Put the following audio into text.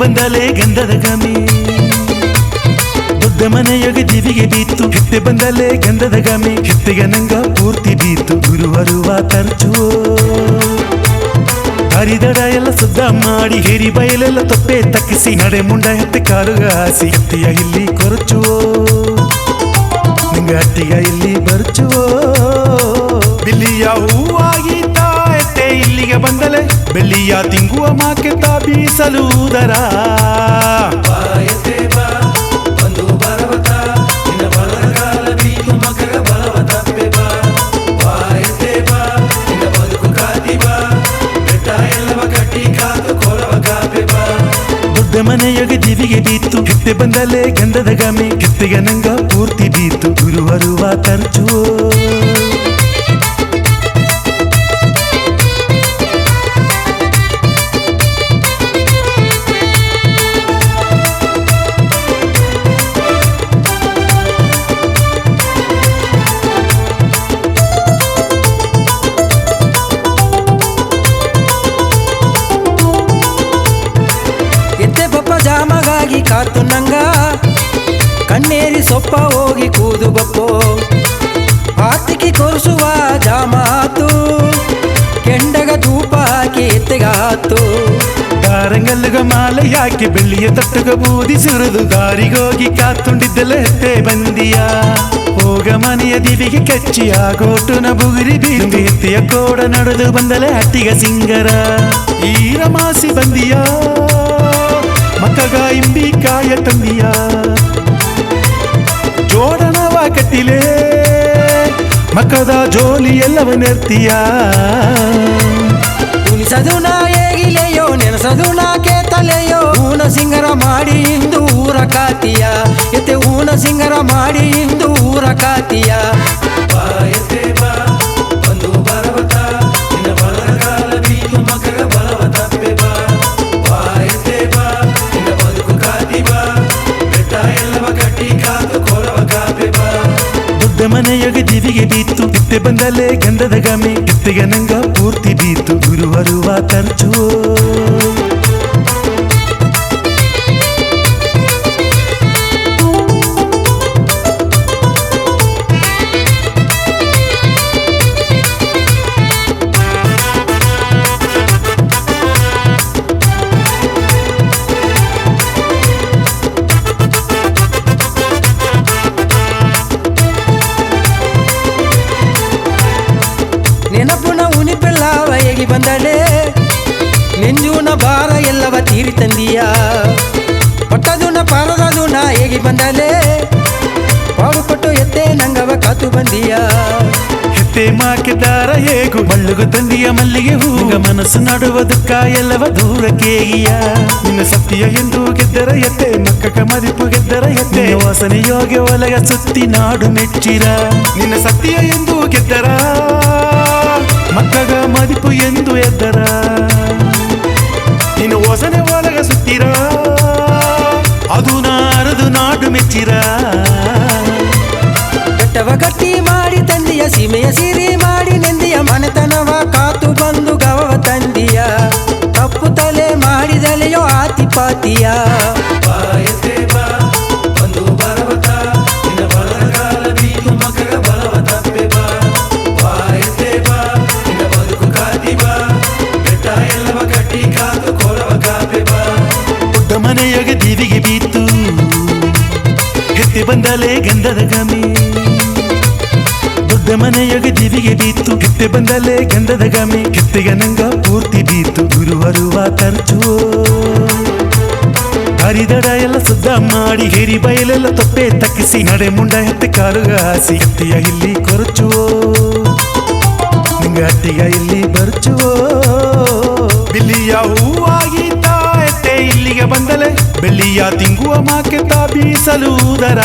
ಬಂದಲೆ ಗಂಧದ ಗಾಮಿ ದೊಡ್ಡ ಮನೆಯೊಗೆ ದಿವಿಗೆ ಬೀತು ಹಿತ್ತೆ ಬಂದಲೆ ಗಂಧದ ಗಾಮಿ ಹಿತ್ತೆಗೆ ನಂಗ ಪೂರ್ತಿ ಬೀತು ಗುರುವರುವ ತರ್ಚು ಹರಿದಡ ಎಲ್ಲ ಸುದ್ದ ಮಾಡಿ ಹೇರಿ ಬಯಲೆಲ್ಲ ತೊಪ್ಪೆ ತಕ್ಕಿಸಿ ನಡೆ ಮುಂಡ ಹೆತ್ತೆ ಕಾಲುಗ ಹಾಸಿ ಎತ್ತೆಯ ಇಲ್ಲಿ ಕೊರಚುವೋ ನಿಂಗ ಅಟ್ಟಿಗ ಇಲ್ಲಿ ಬರ್ಚುವೋ ಬಿಲ್ಲಿಯ ಹೂವಾಗಿ ಎತ್ತೆ ಇಲ್ಲಿಗೆ ಬಂದಲೆ ಬೆಳ್ಳಿಯ ತಿಂಗುವ ಮಾಕೆ ತಾ ಬೀಸಲುದರ ದೊಡ್ಡ ಮನೆಯೊಗೆ ದಿವಿಗೆ ಬೀತು ಹಿತ್ತೆ ಬಂದಲೆ ಗಂಧದ ಗಾಮಿ ಹಿತ್ತೆಗೆ ನಂಗ ಪೂರ್ತಿ ಬೀತು ಗುರುವರುವ ತರ್ಚು ಜಾಮಗಾಗಿ ಕಾತು ನಂಗ ಕಣ್ಣೇರಿ ಸೊಪ್ಪ ಹೋಗಿ ಕೂದು ಬಪ್ಪೋ ಆತಿಗೆ ಕೊರಿಸುವ ಜಾಮಾತು ಕೆಂಡಗ ಧೂಪ ಹಾಕಿ ಎತ್ತೆಗಾತು ದಾರಂಗಲ್ಲಗ ಮಾಲೆ ಯಾಕೆ ಬೆಳ್ಳಿಯ ತಟ್ಟಗ ಬೂದಿ ಸುರಿದು ದಾರಿಗೋಗಿ ಕಾತುಂಡಿದ್ದಲ್ಲ ಎತ್ತೆ ಬಂದಿಯ ಹೋಗ ಮನೆಯ ದಿವಿಗೆ ಕಚ್ಚಿ ಆಗೋಟುನ ಬುಗುರಿ ಬೀಂದು ಎತ್ತೆಯ ಕೋಡ ನಡೆದು ಬಂದಲೆ ಹಟ್ಟಿಗ ಸಿಂಗರ ಈರಮಾಸಿ ಬಂದಿಯ ಮಕ್ಕಗ ಇಂಬಿ ಕಾಯ ತಂದಿಯ ಜೋಡಣವ ಕಟ್ಟಿಲೆ ಮಕ್ಕದ ಜೋಲಿ ಎಲ್ಲವ ನೆರ್ತಿಯ ಉಳಿಸದು ನಾ ಹೇಗಿಲೆಯೋ ನೆನೆಸದು ನಾ ಕೇತಲೆಯೋ ಊನ ಸಿಂಗರ ಮಾಡಿ ಇಂದು ಊರ ಕಾತಿಯ ಎತ್ತೆ ಊನ ಸಿಂಗರ ಮಾಡಿ ಇಂದು ಊರ ಕಾತಿಯ ದೊಡ್ಡ ಮನೆಯೊಗೆ ದಿವಿಗೆ ಬೀತು ಹಿತ್ತೆ ಬಂದಲೆ ಗಂಧದ ಗಾಮಿ ಹಿತ್ತೆಗೆ ನಂಗ ಪೂರ್ತಿ ಬೀತು ಗುರುವರುವ ತರ್ಚು ನೆನಪುನ ಉನಿಪೆಲ್ಲವ ಹೇಗಿ ಬಂದಳೆ ನೆಂಜುನ ಭಾರ ಎಲ್ಲವ ತೀರಿ ತಂದಿಯ ಪಟ್ಟದುನ ಪರದದುನ ಹೇಗಿ ಬಂದಳೆ ಪಾಡುಪಟ್ಟು ಎತ್ತೆ ನಂಗವ ಕಾತು ಬಂದಿಯ ಹೆತ್ತೆ ಮಾಕೆ ದಾರ ಹೇಗು ಮಳ್ಳುಗು ತಂದಿಯ ಮಲ್ಲಿಗೆ ಹೂಗ ಮನಸ್ಸು ನಡುವ ದುಃಖ ಎಲ್ಲವ ದೂರ ಕೇಗಿಯ ನಿನ್ನ ಸತ್ಯ ಎಂದು ಗೆದ್ದರ ಎತ್ತೆ ಮಕ್ಕಕ ಮದಿಪು ಗೆದ್ದರ ಎತ್ತೆ ವಾಸನೆ ಯೋಗ್ಯ ಒಲಗ ಸುತ್ತಿ ನಾಡು ಮೆಚ್ಚಿರ ನಿನ್ನ ಸತ್ಯ ಎಂದು ಗೆದ್ದರ ಮಕ್ಕಗ ಮದಿಪು ಎಂದು ಎದ್ದರ ನಿನ್ನ ವಾಸನೆ ಒಲಗ ಸುತ್ತಿರ ಅದು ನಾರದು ನಾಡು ಮೆಚ್ಚಿರ ಬೆಟ್ಟವ ಗಟ್ಟಿ ಮಾಡಿ ತಂದಿಯ ಸೀಮೆಯ ಸಿರಿ ಮಾಡಿ ನೆಂದಿಯ ಮನೆತನವ ಕಾತು ಬಂದು ಗವವ ತಂದಿಯ ತಪ್ಪು ತಲೆ ಮಾಡಿದಲೆಯೋ ಆತಿ ಪಾತಿಯ ದೊಡ್ಡ ಮನೆಯೊಗೆ ದಿವಿಗೆ ಬೀತು ಹಿತ್ತೆ ಬಂದಲೆ ಗಂಧದ ಗಾಮಿ ದೊಡ್ಡ ಮನೆಯೊಗೆ ದಿವಿಗೆ ಬೀತು ಹಿತ್ತೆ ಬಂದಲೆ ಗಂಧದ ಗಾಮಿ ಹಿತ್ತೆಗೆ ನಂಗ ಪೂರ್ತಿ ಬೀತು ಗುರುವರುವ ತರ್ಚು ಹರಿದಡ ಎಲ್ಲ ಸುದ್ದ ಮಾಡಿ ಹೇರಿ ಬಯಲೆಲ್ಲ ತೊಪ್ಪೆ ತಕ್ಕಿಸಿ ನಡೆ ಮುಂಡ ಹೆತ್ತೆ ಕಾಲುಗ ಹಾಸಿ ಎತ್ತೆಯ ಇಲ್ಲಿ ಕೊರಚುವೋ ನಿಂಗ ಅಟ್ಟಿಗ ಇಲ್ಲಿ ಬರ್ಚುವೋ ಬಿಲ್ಲಿಯ ಹೂವಾಗಿ ಎತ್ತೆ ಇಲ್ಲಿಗೆ ಬಂದಲೆ ಬೆಳ್ಳಿಯ ತಿಂಗುವ ಮಾಕೆ ತಾ ಬೀಸಲುದರ